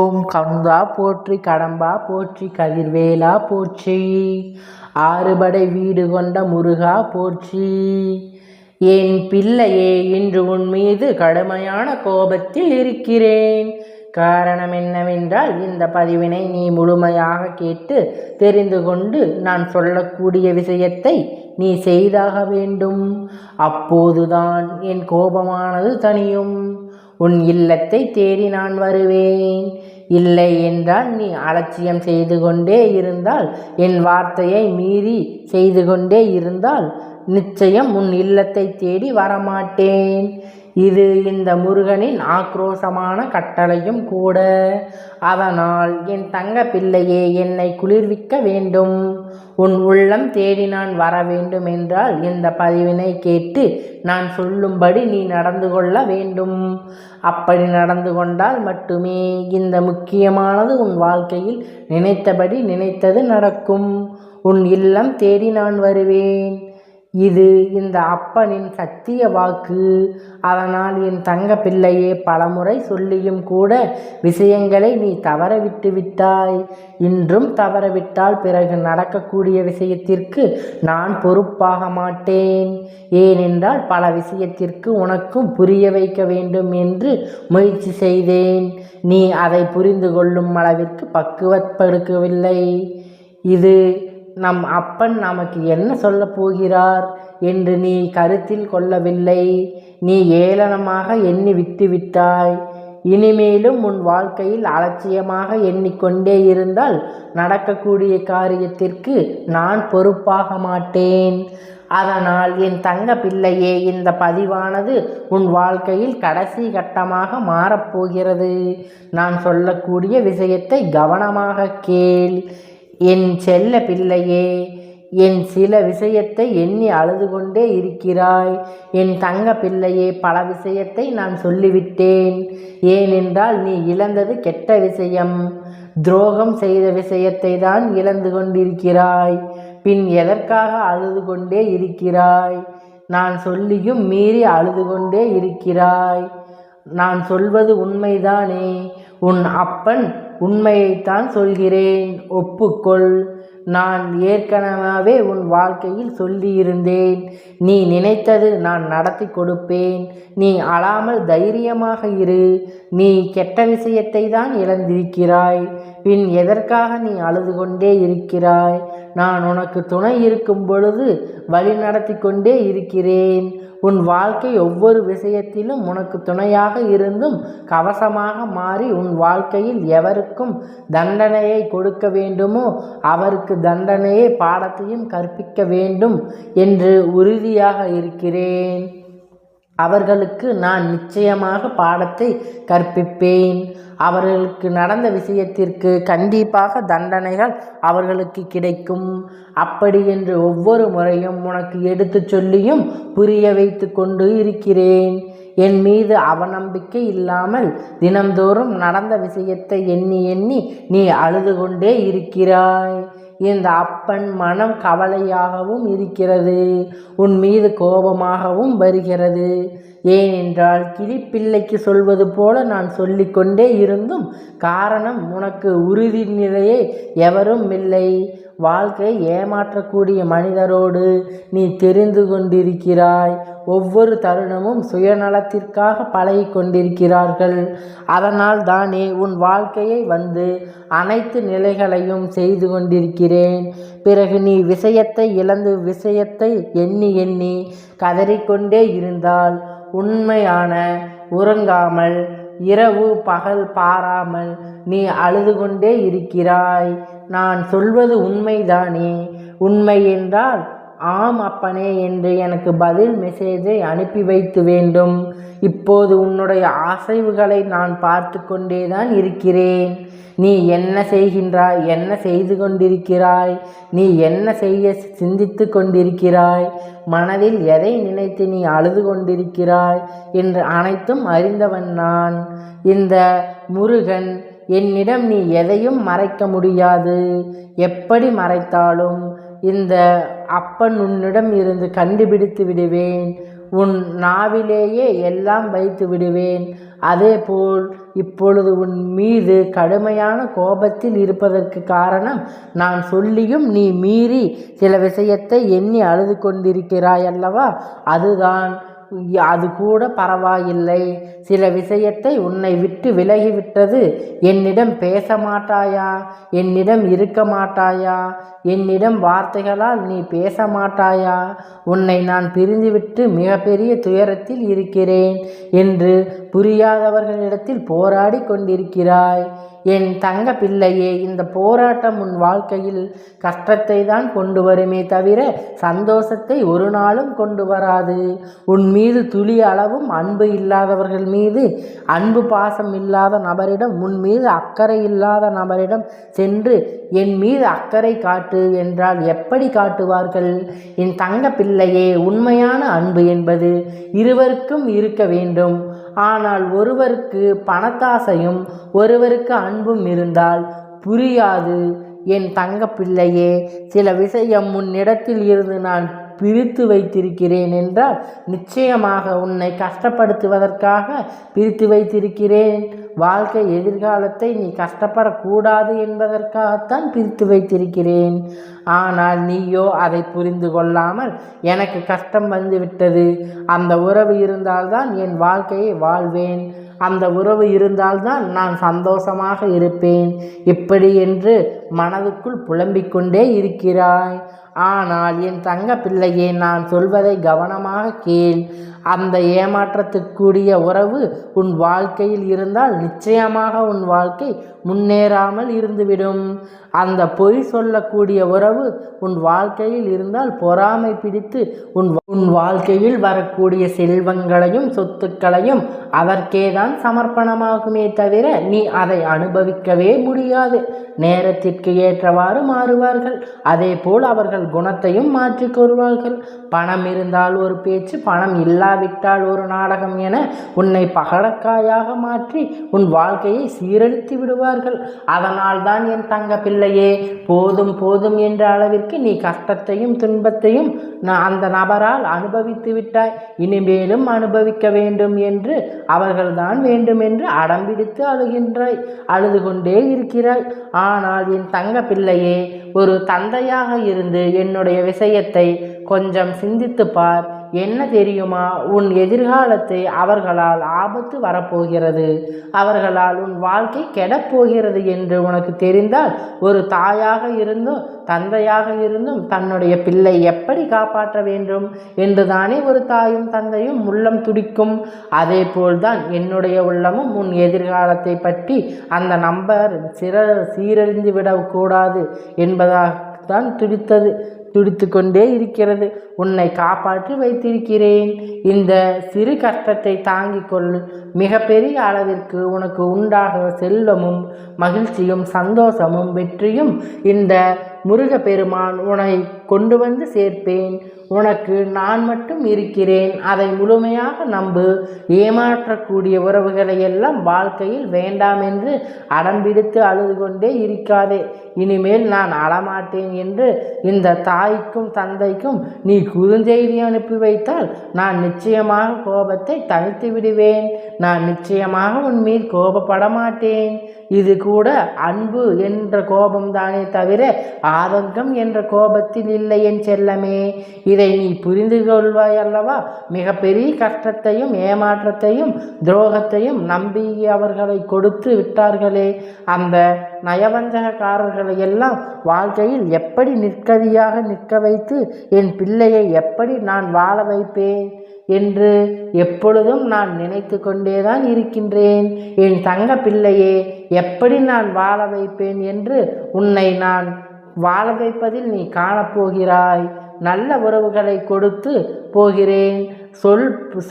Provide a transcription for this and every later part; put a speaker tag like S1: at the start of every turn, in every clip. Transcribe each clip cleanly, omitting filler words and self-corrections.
S1: ஓம் கந்தா போற்றி, கடம்பா போற்றி, கதிர்வேலா போற்றி, ஆறுபடை வீடு கொண்ட முருகா போற்றி. என் பிள்ளையே, இன்று உன் மீது கடுமையான கோபத்தில் இருக்கிறேன். காரணம் என்னவென்றால், இந்த பதிவினை நீ முழுமையாக கேட்டு தெரிந்து கொண்டு நான் சொல்லக்கூடிய விஷயத்தை நீ செய்தாக வேண்டும். அப்போதுதான் என் கோபமானது தணியும். உன் இல்லத்தை தேடி நான் வருவேன். இல்லை என்றால் நீ அலட்சியம் செய்து கொண்டே இருந்தால், என் வார்த்தையை மீறி செய்து கொண்டே இருந்தால் நிச்சயம் உன் இல்லத்தை தேடி வரமாட்டேன். இது இந்த முருகனின் ஆக்ரோஷமான கட்டளையும் கூட. அதனால் என் தங்க பிள்ளையே, என்னை குளிர்விக்க வேண்டும். உன் உள்ளம் தேடி நான் வர வேண்டும் என்றால் இந்த பதிவினை கேட்டு நான் சொல்லும்படி நீ நடந்து கொள்ள வேண்டும். அப்படி நடந்து கொண்டால் மட்டுமே இந்த முக்கியமானது உன் வாழ்க்கையில் நினைத்தபடி நினைத்தது நடக்கும். உன் இல்லம் தேடி நான் வருவேன். இது இந்த அப்பனின் சத்திய வாக்கு. அதனால் என் தங்க பிள்ளையே, பலமுறை சொல்லியும் கூட விஷயங்களை நீ தவற விட்டு விட்டாய். இன்றும் தவறவிட்டால் பிறகு நடக்கக்கூடிய விஷயத்திற்கு நான் பொறுப்பாக மாட்டேன். ஏனென்றால் பல விஷயத்திற்கு உனக்கும் புரிய வைக்க வேண்டும் என்று முயற்சி செய்தேன். நீ அதை புரிந்து கொள்ளும் அளவிற்கு பக்குவப்படுத்தவில்லை. இது நம் அப்பன் நமக்கு என்ன சொல்ல போகிறார் என்று நீ கருத்தில் கொள்ளவில்லை. நீ ஏளனமாக எண்ணி விட்டுவிட்டாய். இனிமேலும் உன் வாழ்க்கையில் அலட்சியமாக எண்ணிக்கொண்டே இருந்தால் நடக்கக்கூடிய காரியத்திற்கு நான் பொறுப்பாக மாட்டேன். அதனால் என் தங்க பிள்ளையே, இந்த பதிவானது உன் வாழ்க்கையில் கடைசி கட்டமாக மாறப்போகிறது. நான் சொல்லக்கூடிய விஷயத்தை கவனமாக கேள். என் செல்ல பிள்ளையே, என் சில விஷயத்தை எண்ணி அழுது கொண்டே இருக்கிறாய். என் தங்க பிள்ளையே, பல விஷயத்தை நான் சொல்லிவிட்டேன். ஏனென்றால் நீ இழந்தது கெட்ட விஷயம். துரோகம் செய்த விஷயத்தை தான் இழந்து கொண்டிருக்கிறாய். பின் எதற்காக அழுது கொண்டே இருக்கிறாய்? நான் சொல்லியும் மீறி அழுது கொண்டே இருக்கிறாய். நான் சொல்வது உண்மைதானே? உன் அப்பன் உண்மையைத்தான் சொல்கிறேன், ஒப்புக்கொள். நான் ஏற்கனவே உன் வாழ்க்கையில் சொல்லியிருந்தேன். நீ நினைத்தது நான் நடத்தி கொடுப்பேன். நீ அழாமல் தைரியமாக இரு. நீ கெட்ட விஷயத்தை தான் இழந்திருக்கிறாய். பின் எதற்காக நீ அழுது கொண்டே இருக்கிறாய்? நான் உனக்கு துணை இருக்கும் பொழுது வழி நடத்தி கொண்டே இருக்கிறேன். உன் வாழ்க்கை ஒவ்வொரு விஷயத்திலும் உனக்கு துணையாக இருந்தும் கவசமாக மாறி உன் வாழ்க்கையில் எவருக்கும் தண்டனையை கொடுக்க வேண்டுமோ அவருக்கு தண்டனையை பாடத்தையும் கற்பிக்க வேண்டும் என்று உறுதியாக இருக்கிறேன். அவர்களுக்கு நான் நிச்சயமாக பாடத்தை கற்பிப்பேன். அவர்களுக்கு நடந்த விஷயத்திற்கு கண்டிப்பாக தண்டனைகள் அவர்களுக்கு கிடைக்கும். அப்படி என்று ஒவ்வொரு முறையும் உனக்கு எடுத்து சொல்லியும் புரிய வைத்து கொண்டு இருக்கிறேன். என் மீது அவநம்பிக்கை இல்லாமல் தினம்தோறும் நடந்த விஷயத்தை எண்ணி எண்ணி நீ அழுது கொண்டே இருக்கிறாய். இந்த அப்பன் மனம் கவலையாகவும் இருக்கிறது. உன் மீது கோபமாகவும் வருகிறது. ஏனென்றால் கிளிப்பிள்ளைக்கு சொல்வது போல நான் சொல்லிக்கொண்டே இருந்தும் காரணம் உனக்கு உறுதி நிலையே எவரும் இல்லை. வாழ்க்கை ஏமாற்றக்கூடிய மனிதரோடு நீ தெரிந்து கொண்டிருக்கிறாய். ஒவ்வொரு தருணமும் சுயநலத்திற்காக பழகி கொண்டிருக்கிறார்கள். அதனால் தானே உன் வாழ்க்கையை வந்து அனைத்து நிலைகளையும் செய்து கொண்டிருக்கிறேன். பிறகு நீ விஷயத்தை இழந்து விஷயத்தை எண்ணி எண்ணி கதறிக்கொண்டே இருந்தால் உண்மையான உறங்காமல் இரவு பகல் பாராமல் நீ அழுது கொண்டே இருக்கிறாய். நான் சொல்வது உண்மைதானே? உண்மை என்றால் ஆம் அப்பனே என்று எனக்கு பதில் மெசேஜை அனுப்பி வைத்து வேண்டும். இப்போது உன்னுடைய அசைவுகளை நான் பார்த்து கொண்டேதான் இருக்கிறேன். நீ என்ன செய்கின்றாய்? என்ன செய்து கொண்டிருக்கிறாய்? நீ என்ன செய்ய சிந்தித்து கொண்டிருக்கிறாய்? மனதில் எதை நினைத்து நீ அழுது கொண்டிருக்கிறாய் என்று அனைத்தும் அறிந்தவன் நான். இந்த முருகன் என்னிடம் நீ எதையும் மறைக்க முடியாது. எப்படி மறைத்தாலும் இந்த அப்பன் உன்னிடம் இருந்து கண்டுபிடித்து விடுவேன். உன் நாவிலேயே எல்லாம் வைத்து விடுவேன். அதேபோல் இப்பொழுது உன் மீது கடுமையான கோபத்தில் இருப்பதற்கு காரணம் நான் சொல்லியும் நீ மீறி சில விஷயத்தை எண்ணி அழுது கொண்டிருக்கிறாய் அல்லவா? அதுதான். அது கூட பரவாயில்லை. சில விஷயத்தை உன்னை விட்டு விலகிவிட்டது. என்னிடம் பேச மாட்டாயா? என்னிடம் இருக்க மாட்டாயா? என்னிடம் வார்த்தைகளால் நீ பேச மாட்டாயா? உன்னை நான் பிரிந்துவிட்டு மிகப்பெரிய துயரத்தில் இருக்கிறேன் என்று புரியாதவர்களிடத்தில் போராடி கொண்டிருக்கிறாய். என் தங்க பிள்ளையே, இந்த போராட்டம் உன் வாழ்க்கையில் கஷ்டத்தை தான் கொண்டு வருமே தவிர சந்தோஷத்தை ஒரு நாளும் கொண்டு வராது. உன் மீது துளி அளவும் அன்பு இல்லாதவர்கள் மீது, அன்பு பாசம் இல்லாத நபரிடம், உன் மீது அக்கறை இல்லாத நபரிடம் சென்று என் மீது அக்கறை காட்டு என்றால் எப்படி காட்டுவார்கள்? என் தங்க பிள்ளையே, உண்மையான அன்பு என்பது இருவருக்கும் இருக்க வேண்டும். ஆனால் ஒருவருக்கு பணத்தாசையும் ஒருவருக்கு அன்பும் இருந்தால் புரியாது. என் தங்க பிள்ளையே, சில விஷயம் உன்னிடத்தில் இருந்து நான் பிரித்து வைத்திருக்கிறேன் என்றால் நிச்சயமாக உன்னை கஷ்டப்படுத்துவதற்காக பிரித்து வைத்திருக்கிறேன். வாழ்க்கை எதிர்காலத்தை நீ கஷ்டப்படக்கூடாது என்பதற்காகத்தான் பிரித்து வைத்திருக்கிறேன். ஆனால் நீயோ அதை புரிந்து கொள்ளாமல் எனக்கு கஷ்டம் வந்துவிட்டது, அந்த உறவு இருந்தால்தான் என் வாழ்க்கையை வாழ்வேன், அந்த உறவு இருந்தால்தான் நான் சந்தோஷமாக இருப்பேன், இப்படி என்று மனதுக்குள் புலம்பிக் கொண்டே இருக்கிறாய். ஆனால் என் தங்க பிள்ளையே, நான் சொல்வதை கவனமாக கேள். அந்த ஏமாற்றத்துக்குரிய உறவு உன் வாழ்க்கையில் இருந்தால் நிச்சயமாக உன் வாழ்க்கை முன்னேறாமல் இருந்துவிடும். அந்த பொய் சொல்லக்கூடிய உறவு உன் வாழ்க்கையில் இருந்தால் பொறாமை பிடித்து உன் வாழ்க்கையில் வரக்கூடிய செல்வங்களையும் சொத்துக்களையும் அதற்கேதான் சமர்ப்பணமாகுமே தவிர நீ அதை அனுபவிக்கவே முடியாது. நேரத்திற்கு ஏற்றவாறு மாறுவார்கள். அதே போல் அவர்கள் குணத்தையும் மாற்றிக்கொள்வார்கள். பணம் இருந்தால் ஒரு பேச்சு, பணம் இல்லாவிட்டால் ஒரு நாடகம் என உன்னை பகடக்காயாக மாற்றி உன் வாழ்க்கையை சீரழித்து விடுவார்கள். அதனால் தான் என் தங்க பிள்ளையே, போதும் போதும் என்ற அளவிற்கு நீ கஷ்டத்தையும் துன்பத்தையும் அந்த நபரால் அனுபவித்து விட்டாய். இனிமேலும் அனுபவிக்க வேண்டும் என்று அவர்கள்தான் வேண்டும் என்று அடம்பிடித்து அழுகின்றாய், அழுது கொண்டே இருக்கிறாய். ஆனால் என் தங்க பிள்ளையே, ஒரு தந்தையாக இருந்து என்னுடைய விஷயத்தை கொஞ்சம் சிந்தித்து பார். என்ன தெரியுமா? உன் எதிர்காலத்தை அவர்களால் ஆபத்து வரப்போகிறது, அவர்களால் உன் வாழ்க்கை கெடப்போகிறது என்று உனக்கு தெரிந்தால் ஒரு தாயாக இருந்தும் தந்தையாக இருந்தும் தன்னுடைய பிள்ளை எப்படி காப்பாற்ற வேண்டும் என்று தானே ஒரு தாயும் தந்தையும் உள்ளம் துடிக்கும். அதே போல்தான் என்னுடைய உள்ளமும் உன் எதிர்காலத்தை பற்றி அந்த நம்பர் சீரழிந்து விடக்கூடாது என்பதாகத்தான் துடித்து கொண்டே இருக்கிறது. உன்னை காப்பாற்றி வைத்திருக்கிறேன். இந்த சிறு கஷ்டத்தை தாங்கிக் கொள். மிகப்பெரிய அளவிற்கு உனக்கு உண்டாக செல்வமும் மகிழ்ச்சியும் சந்தோஷமும் வெற்றியும் இந்த முருகப்பெருமான் உன்னை கொண்டு வந்து சேர்ப்பேன். உனக்கு நான் மட்டும் இருக்கிறேன், அதை முழுமையாக நம்பு. ஏமாற்றக்கூடிய உறவுகளை எல்லாம் வாழ்க்கையில் வேண்டாம் என்று அடம்பிடித்து அழுது கொண்டே இருக்காதே. இனிமேல் நான் அழமாட்டேன் என்று இந்த தாய்க்கும் தந்தைக்கும் நீ குறுஞ்செய்தி அனுப்பி வைத்தால் நான் நிச்சயமாக கோபத்தை தனித்து விடுவேன். நான் நிச்சயமாக உன் மீது கோபப்பட மாட்டேன். இது கூட அன்பு என்ற கோபம்தானே தவிர ஆதங்கம் என்ற கோபத்தில் இல்லை என் செல்லமே. இதை நீ புரிந்து கொள்வாய் அல்லவா? மிகப்பெரிய கஷ்டத்தையும் ஏமாற்றத்தையும் துரோகத்தையும் நம்பி அவர்களை கொடுத்து விட்டார்களே, அந்த நயவஞ்சகக்காரர்களை எல்லாம் வாழ்க்கையில் எப்படி நிற்கதியாக நிற்க வைத்து என் பிள்ளையை எப்படி நான் வாழ வைப்பேன் என்று எப்பொழுதும் நான் நினைத்து கொண்டேதான் இருக்கின்றேன். என் தங்க பிள்ளையே, எப்படி நான் வாழ வைப்பேன் என்று உன்னை நான் வாழ வைப்பதில் நீ காணப்போகிறாய். நல்ல உறவுகளை கொடுத்து போகிறேன்.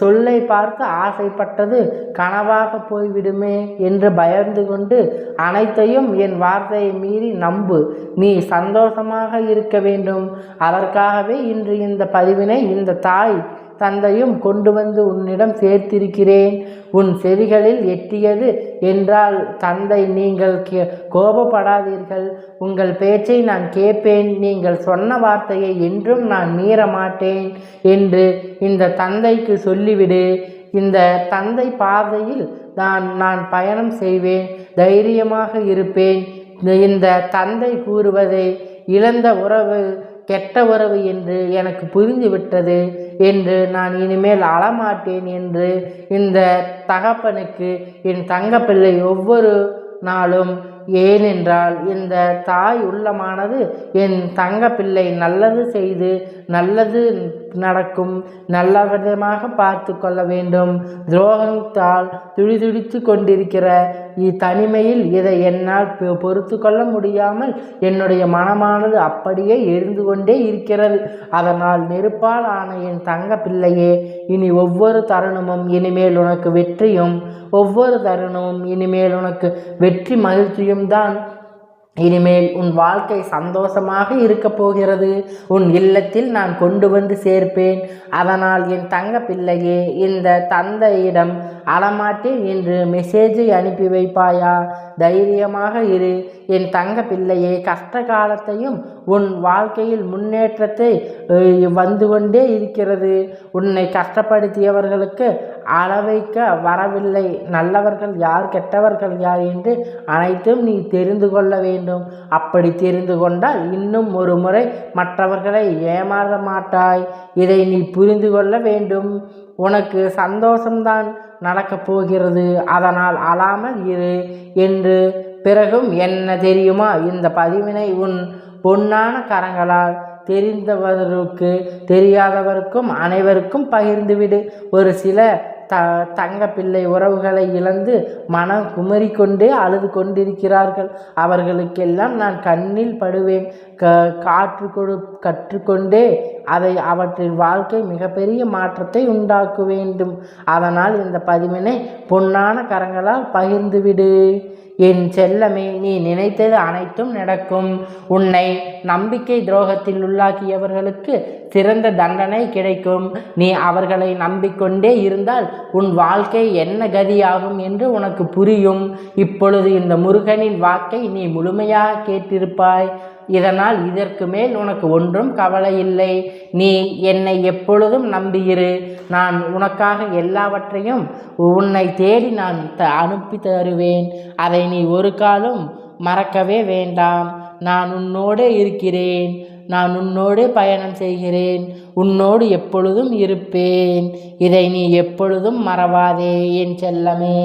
S1: சொல்லை பார்த்து ஆசைப்பட்டது கனவாக போய்விடுமே என்று பயந்து கொண்டு அனைத்தையும் என் வார்த்தையை மீறி நம்பு. நீ சந்தோஷமாக இருக்க வேண்டும். அதற்காகவே இன்று இந்த பதிவினை இந்த தாய் தந்தையும் கொண்டு வந்து உன்னிடம் சேர்த்திருக்கிறேன். உன் செவிகளில் எட்டியது என்றால் தந்தை, நீங்கள் கோபப்படாதீர்கள், உங்கள் பேச்சை நான் கேட்பேன், நீங்கள் சொன்ன வார்த்தையை என்றும் நான் மீற மாட்டேன் என்று இந்த தந்தைக்கு சொல்லிவிடு. இந்த தந்தை பார்வையில் நான் பயணம் செய்வேன், தைரியமாக இருப்பேன். இந்த தந்தை கூறுவதை இழந்த உறவு கெட்ட உறவு என்று எனக்கு புரிந்துவிட்டது என்று நான் இனிமேல் அழமாட்டேன் என்று இந்த தகப்பனுக்கு என் தங்கப்பிள்ளை ஒவ்வொரு நாளும், ஏனென்றால் இந்த தாய் உள்ளமானது என் தங்கப்பிள்ளை நல்லது செய்து நல்லது நடக்கும், நல்ல விதமாக பார்த்து கொள்ள வேண்டும். துரோகத்தால் துடிதுடித்து கொண்டிருக்கிற தனிமையில் இதை என்னால் பொறுத்து கொள்ள முடியாமல் என்னுடைய மனமானது அப்படியே எரிந்து கொண்டே இருக்கிறது. அதனால் நெருப்பால் ஆன என் தங்க பிள்ளையே, இனி ஒவ்வொரு தருணமும் இனிமேல் உனக்கு வெற்றியும், ஒவ்வொரு தருணமும் இனிமேல் உனக்கு வெற்றி மகிழ்ச்சியும் தான். இனிமேல் உன் வாழ்க்கை சந்தோஷமாக இருக்க போகிறது. உன் இல்லத்தில் நான் கொண்டு வந்து சேர்ப்பேன். அதனால் என் தங்க பிள்ளையே, இந்த தந்தையிடம் அழமாட்டேன் என்று மெசேஜை அனுப்பி வைப்பாயா? தைரியமாக இரு என் தங்க பிள்ளையே. கஷ்ட காலத்தையும் உன் வாழ்க்கையில் முன்னேற்றத்தை வந்து கொண்டே இருக்கிறது. உன்னை கஷ்டப்படுத்தியவர்களுக்கு அளவைக்க வரவில்லை. நல்லவர்கள் யார், கெட்டவர்கள் யார் என்று அனைத்தும் நீ தெரிந்து கொள்ள வேண்டும். அப்படி தெரிந்து கொண்டால் இன்னும் ஒரு முறை மற்றவர்களை ஏமாற மாட்டாய். இதை நீ புரிந்து கொள்ள வேண்டும். உனக்கு சந்தோஷம்தான் நடக்கப் போகிறது. அதனால் அழாமல் இரு என்று. பிறகும் என்ன தெரியுமா? இந்த பதிவினை உன் பொன்னான கரங்களால் தெரிந்தவருக்கு தெரியாதவருக்கும் அனைவருக்கும் பகிர்ந்துவிடு. ஒரு சில தங்க பிள்ளை உறவுகளை இழந்து மனம் குமரிக்கொண்டே அழுது கொண்டிருக்கிறார்கள். அவர்களுக்கெல்லாம் நான் கண்ணில் படுவேன். கற்றுக்கொண்டே அவற்றின் வாழ்க்கை மிகப்பெரிய மாற்றத்தை உண்டாக்க வேண்டும். அதனால் இந்த பதிவினை பொன்னான கரங்களால் பகிர்ந்துவிடு. என் செல்லமே, நீ நினைத்தது அனைத்தும் நடக்கும். உன்னை நம்பிக்கை துரோகத்தில் உள்ளாக்கியவர்களுக்கு சிறந்த தண்டனை கிடைக்கும். நீ அவர்களை நம்பிக்கொண்டே இருந்தால் உன் வாழ்க்கை என்ன கதியாகும் என்று உனக்கு புரியும். இப்பொழுது இந்த முருகனின் வாக்கை நீ முழுமையாக கேட்டிருப்பாய். இதனால் இதற்கு மேல் உனக்கு ஒன்றும் கவலை இல்லை. நீ என்னை எப்பொழுதும் நம்பியிரு. நான் உனக்காக எல்லாவற்றையும் உன்னை தேடி நான் அனுப்பி தருவேன். அதை நீ ஒரு காலம் மறக்கவே வேண்டாம். நான் உன்னோடு இருக்கிறேன். நான் உன்னோடு பயணம் செய்கிறேன். உன்னோடு எப்பொழுதும் இருப்பேன். இதை நீ எப்பொழுதும் மறவாதே என் செல்லமே.